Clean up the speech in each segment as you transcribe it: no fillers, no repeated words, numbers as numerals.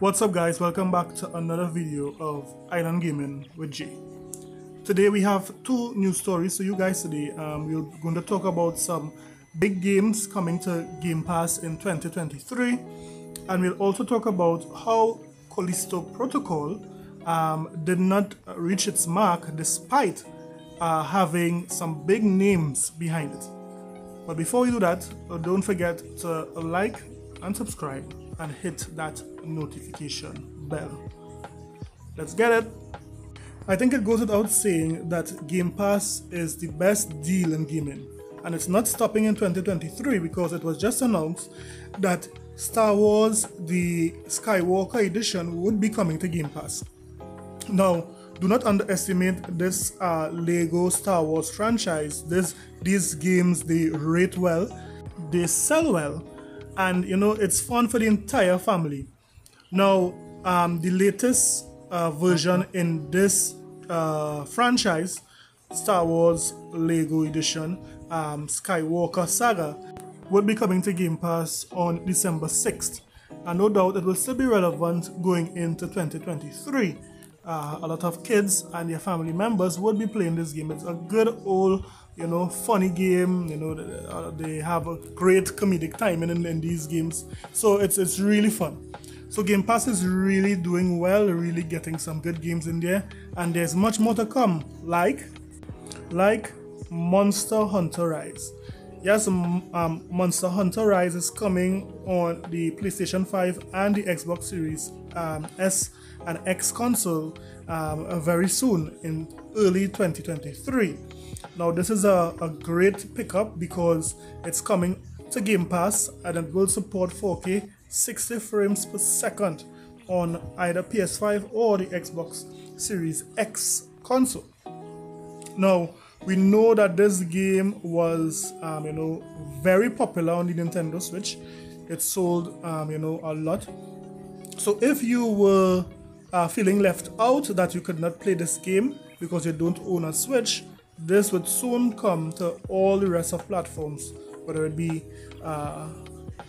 What's up guys, welcome back to another video of Island Gaming with Jay. Today we have two news stories for you guys today. We're going to talk about some big games coming to Game Pass in 2023, and we'll also talk about how Callisto Protocol did not reach its mark despite having some big names behind it. But before we do that, don't forget to like and subscribe and hit that notification bell. Let's get it. I think it goes without saying that Game Pass is the best deal in gaming, and it's not stopping in 2023 because it was just announced that Star Wars The Skywalker Edition would be coming to Game Pass. Now, do not underestimate this Lego Star Wars franchise. These games, they rate well, they sell well, and you know, it's fun for the entire family. Now, the latest version in this franchise, Star Wars Lego Edition, Skywalker Saga, will be coming to Game Pass on December 6th, and no doubt it will still be relevant going into 2023. A lot of kids and their family members would be playing this game. It's a good old, you know, funny game. You know, they have a great comedic timing in these games, so it's really fun. So Game Pass is really doing well, really getting some good games in there, and there's much more to come, like Monster Hunter Rise. Yes, Monster Hunter Rise is coming on the PlayStation 5 and the Xbox Series S and X console very soon in early 2023. Now this is a great pickup because it's coming to Game Pass and it will support 4K 60 frames per second on either PS5 or the Xbox Series X console. Now, we know that this game was very popular on the Nintendo Switch. It sold a lot. So if you were feeling left out that you could not play this game because you don't own a Switch, this would soon come to all the rest of platforms, whether it be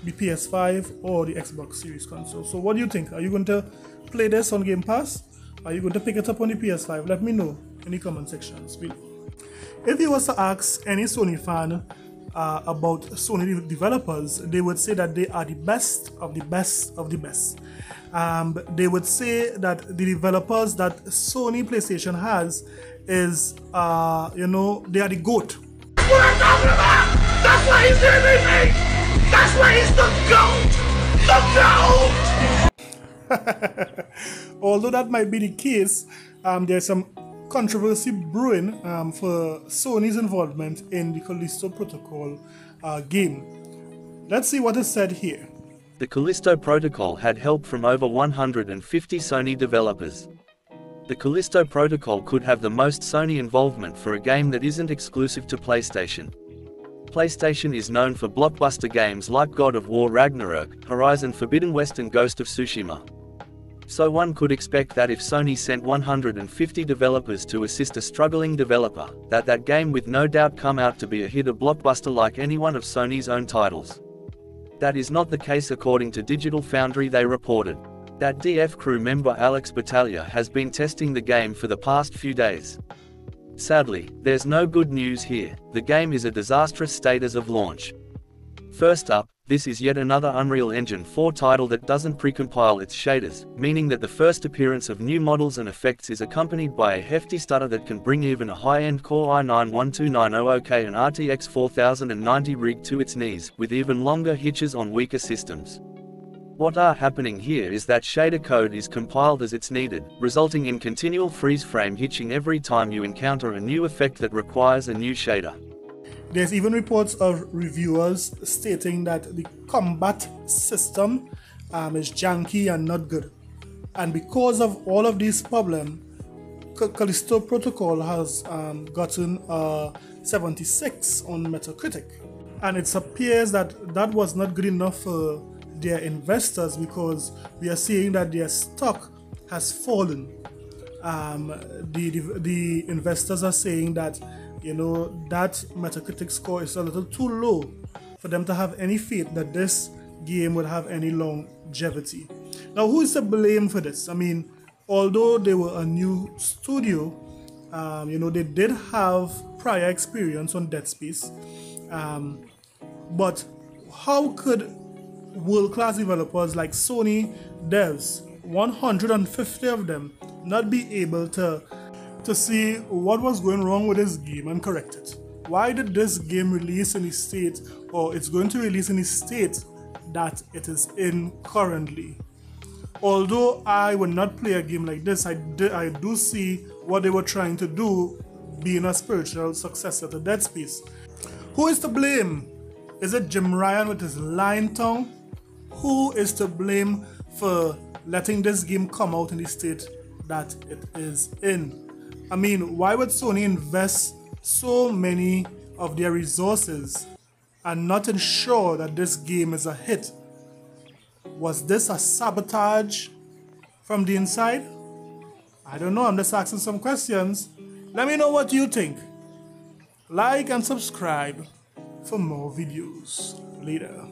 the PS5 or the Xbox Series console. So what do you think? Are you going to play this on Game Pass? Are you going to pick it up on the PS5? Let me know in the comment sections below. If you was to ask any Sony fan about Sony developers, they would say that they are the best of the best of the best. They would say that the developers that Sony PlayStation has is, they are the GOAT. That's what I'm talking about! That's why he's MVP! That's why he's the GOAT! The GOAT! Although that might be the case, there's some controversy brewing for Sony's involvement in the Callisto Protocol game. Let's see what is said here. The Callisto Protocol had help from over 150 Sony developers. The Callisto Protocol could have the most Sony involvement for a game that isn't exclusive to PlayStation. PlayStation is known for blockbuster games like God of War Ragnarok, Horizon Forbidden West and Ghost of Tsushima. So one could expect that if Sony sent 150 developers to assist a struggling developer, that game would no doubt come out to be a hit, a blockbuster like any one of Sony's own titles. That is not the case according to Digital Foundry. They reported that DF crew member Alex Battaglia has been testing the game for the past few days. Sadly, there's no good news here. The game is a disastrous state as of launch. First up, this is yet another Unreal Engine 4 title that doesn't precompile its shaders, meaning that the first appearance of new models and effects is accompanied by a hefty stutter that can bring even a high-end Core i9-12900K and RTX 4090 rig to its knees, with even longer hitches on weaker systems. What are happening here is that shader code is compiled as it's needed, resulting in continual freeze frame hitching every time you encounter a new effect that requires a new shader. There's even reports of reviewers stating that the combat system is janky and not good. And because of all of these problems, Callisto Protocol has gotten a 76 on Metacritic. And it appears that that was not good enough for their investors, because we are seeing that their stock has fallen. The investors are saying that that Metacritic score is a little too low for them to have any faith that this game would have any longevity. Now, who is to blame for this? I mean, although they were a new studio, they did have prior experience on Dead Space, but how could world-class developers like Sony devs, 150 of them, not be able to see what was going wrong with this game and correct it? Why did this game release in the state, or it's going to release in the state that it is in currently? Although I would not play a game like this, I do see what they were trying to do, being a spiritual successor to Dead Space. Who is to blame? Is it Jim Ryan with his lying tongue? Who is to blame for letting this game come out in the state that it is in? I mean, why would Sony invest so many of their resources and not ensure that this game is a hit? Was this a sabotage from the inside? I don't know, I'm just asking some questions. Let me know what you think. Like and subscribe for more videos later.